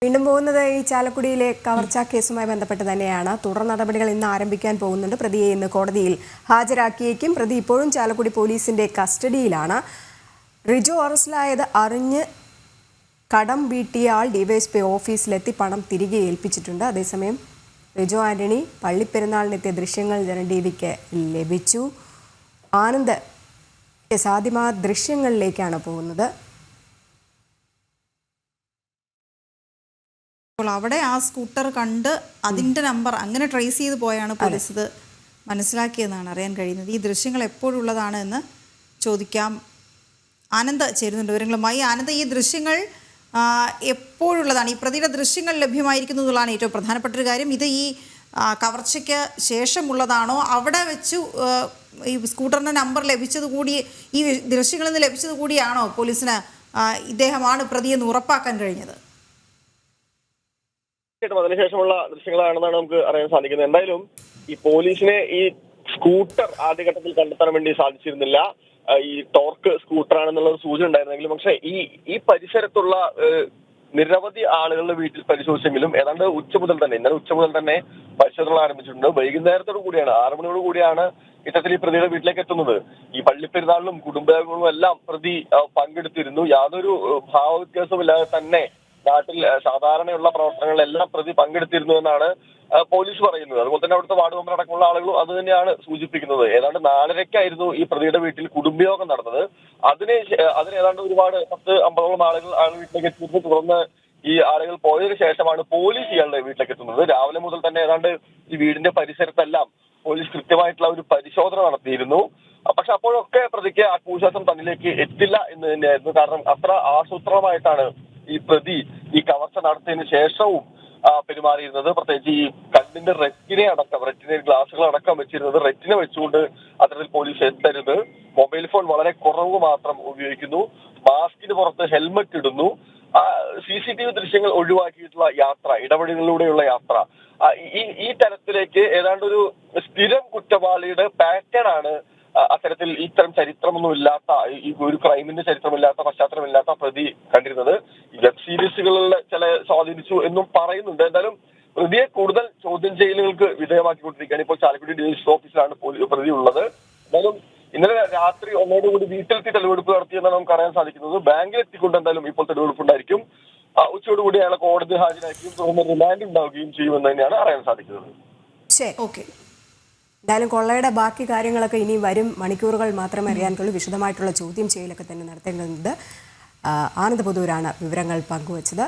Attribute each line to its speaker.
Speaker 1: വീണ്ടും പോകുന്നത് ഈ ചാലക്കുടിയിലെ കവർച്ചാ കേസുമായി ബന്ധപ്പെട്ട് തന്നെയാണ്. തുടർ നടപടികൾ ഇന്ന് ആരംഭിക്കാൻ പോകുന്നുണ്ട്. പ്രതിയെ ഇന്ന് കോടതിയിൽ ഹാജരാക്കിയേക്കും. പ്രതി ഇപ്പോഴും ചാലക്കുടി പോലീസിന്റെ കസ്റ്റഡിയിലാണ്. റിജോ അറസ്റ്റിലായത് അറിഞ്ഞ് കടം വീട്ടിയ ആൾ ഡിവൈഎസ്പി ഓഫീസിലെത്തി പണം തിരികെ ഏൽപ്പിച്ചിട്ടുണ്ട്. അതേസമയം റിജോ ആന്റണി പള്ളിപ്പെരുന്നാളിനെത്തിയ ദൃശ്യങ്ങൾ ജനം ടിവിക്ക് ലഭിച്ചു. ആനന്ദ് സാധ്യമായ ദൃശ്യങ്ങളിലേക്കാണ് പോകുന്നത്.
Speaker 2: അവിടെ ആ സ്കൂട്ടർ കണ്ട് അതിൻ്റെ നമ്പർ അങ്ങനെ ട്രേസ് ചെയ്ത് പോയാണ് പോലീസ് ഇത് മനസ്സിലാക്കിയെന്നാണ് അറിയാൻ കഴിയുന്നത്. ഈ ദൃശ്യങ്ങൾ എപ്പോഴുള്ളതാണ് എന്ന് ചോദിക്കാം. ആനന്ദ് ചേരുന്നുണ്ട് വിവരങ്ങളുമായി. ആനന്ദ്, ഈ ദൃശ്യങ്ങൾ എപ്പോഴുള്ളതാണ്? ഈ പ്രതിയുടെ ദൃശ്യങ്ങൾ ലഭ്യമായിരിക്കുന്നതാണ് ഏറ്റവും പ്രധാനപ്പെട്ട ഒരു കാര്യം. ഇത് ഈ കവർച്ചയ്ക്ക് ശേഷമുള്ളതാണോ? അവിടെ വെച്ച് ഈ സ്കൂട്ടറിൻ്റെ നമ്പർ ലഭിച്ചത് കൂടി, ഈ ദൃശ്യങ്ങളിൽ നിന്ന് ലഭിച്ചത് കൂടിയാണോ പോലീസിന് ഇദ്ദേഹമാണ് പ്രതിയെന്ന് ഉറപ്പാക്കാൻ കഴിഞ്ഞത്?
Speaker 3: അതിനുശേഷമുള്ള ദൃശ്യങ്ങളാണെന്നാണ് നമുക്ക് അറിയാൻ സാധിക്കുന്നത്. എന്തായാലും ഈ പോലീസിനെ ഈ സ്കൂട്ടർ ആദ്യഘട്ടത്തിൽ കണ്ടെത്താൻ വേണ്ടി സാധിച്ചിരുന്നില്ല. ഈ ടോർക്ക് സ്കൂട്ടർ ആണെന്നുള്ള സൂചന ഉണ്ടായിരുന്നെങ്കിലും പക്ഷെ ഈ പരിസരത്തുള്ള നിരവധി ആളുകളുടെ വീട്ടിൽ പരിശോധിച്ചെങ്കിലും ഏതാണ്ട് ഇന്നലെ ഉച്ച മുതൽ തന്നെ പരിശോധനകൾ ആരംഭിച്ചിട്ടുണ്ട്. വൈകുന്നേരത്തോടു കൂടിയാണ് 6 മണിയോട് കൂടിയാണ് ഇത്തരത്തിൽ ഈ പ്രതിയുടെ വീട്ടിലേക്ക് എത്തുന്നത്. ഈ പള്ളിപ്പെരുന്നാളിലും കുടുംബങ്ങളും എല്ലാം പ്രതി പങ്കെടുത്തിരുന്നു. യാതൊരു ഭാവവ്യത്യാസമില്ലാതെ തന്നെ നാട്ടിൽ സാധാരണയുള്ള പ്രവർത്തനങ്ങളെല്ലാം പ്രതി പങ്കെടുത്തിരുന്നു എന്നാണ് പോലീസ് പറയുന്നത്. അതുപോലെ തന്നെ അവിടുത്തെ വാർഡ് മെമ്പർ അടക്കമുള്ള ആളുകളും അത് തന്നെയാണ് സൂചിപ്പിക്കുന്നത്. ഏതാണ്ട് 4:30 ഈ പ്രതിയുടെ വീട്ടിൽ കുടുംബയോഗം നടന്നത്. അതിന് ഏതാണ്ട് ഒരുപാട് 10-50ഓളം ആളുകൾ വീട്ടിലേക്ക് എത്തിയിരുന്നു. തുടർന്ന് ഈ ആളുകൾ പോയതിനു ശേഷമാണ് പോലീസ് ഇയാളുടെ വീട്ടിലേക്ക് എത്തുന്നത്. രാവിലെ മുതൽ തന്നെ ഏതാണ്ട് ഈ വീടിന്റെ പരിസരത്തെല്ലാം പോലീസ് കൃത്യമായിട്ടുള്ള ഒരു പരിശോധന നടത്തിയിരുന്നു. പക്ഷെ അപ്പോഴൊക്കെ പ്രതിക്ക് ആത്മവിശ്വാസം തന്നിലേക്ക് എത്തില്ല എന്ന് തന്നെയായിരുന്നു. കാരണം അത്ര ആസൂത്രണമായിട്ടാണ് ഈ പ്രതി ഈ കവർച്ച നടത്തിയതിനു ശേഷവും പെരുമാറിയിരുന്നത്. പ്രത്യേകിച്ച് ഈ കണ്ണിന്റെ റെറ്റിന ഗ്ലാസുകൾ അടക്കം വെച്ചിരുന്നത് റെറ്റിന വെച്ചുകൊണ്ട് അത്തരത്തിൽ പോലീസ് എത്തരുത്. മൊബൈൽ ഫോൺ വളരെ കുറവ് മാത്രം ഉപയോഗിക്കുന്നു. മാസ്കിന് പുറത്ത് ഹെൽമറ്റ് ഇടുന്നു. CCTV ദൃശ്യങ്ങൾ ഒഴിവാക്കിയിട്ടുള്ള യാത്ര, ഇടപെടലിലൂടെയുള്ള യാത്ര, ഈ തരത്തിലേക്ക് ഏതാണ്ട് ഒരു സ്ഥിരം കുറ്റവാളിയുടെ പാറ്റേൺ ആണ് അത്തരത്തിൽ ഇത്തരം ചരിത്രമൊന്നും ഇല്ലാത്ത, ഈ ഒരു ക്രൈമിന്റെ ചരിത്രമില്ലാത്ത, പശ്ചാത്തലമില്ലാത്ത പ്രതി കണ്ടിരുന്നത്. വെബ് സീരീസുകളിൽ ചില സ്വാധീനിച്ചു എന്നും പറയുന്നുണ്ട്. എന്തായാലും പ്രതിയെ കൂടുതൽ ചോദ്യം ചെയ്യലുകൾക്ക് വിധേയമാക്കിക്കൊണ്ടിരിക്കുകയാണ്. ഇപ്പോൾ ചാലക്കുടി ഡിവിഷൻ ഓഫീസിലാണ് പ്രതി ഉള്ളത്. എന്തായാലും ഇന്നലെ രാത്രി ഒന്നോടുകൂടി വീട്ടിലെത്തി തെളിവെടുപ്പ് നടത്തിയെന്നാണ് നമുക്ക് അറിയാൻ സാധിക്കുന്നത്. ബാങ്കിൽ എത്തിക്കൊണ്ട് എന്തായാലും ഇപ്പോൾ തെളിവെടുപ്പ് ഉണ്ടായിരിക്കും. ഉച്ചയോടുകൂടി അയാളെ കോടതി ഹാജരാക്കുകയും തുടർന്ന് റിമാൻഡ് ഉണ്ടാവുകയും ചെയ്യുമെന്ന് തന്നെയാണ് അറിയാൻ സാധിക്കുന്നത്.
Speaker 1: ശരി, ഓക്കെ. എന്തായാലും കൊള്ളയുടെ ബാക്കി കാര്യങ്ങളൊക്കെ ഇനി വരും മണിക്കൂറുകൾ മാത്രമേ അറിയാനുള്ളൂ. വിശദമായിട്ടുള്ള ചോദ്യം ചെയ്യലൊക്കെ തന്നെ നടത്തേണ്ടതുണ്ട്. ആനന്ദ് പുതൂരാണ് വിവരങ്ങൾ പങ്കുവച്ചത്.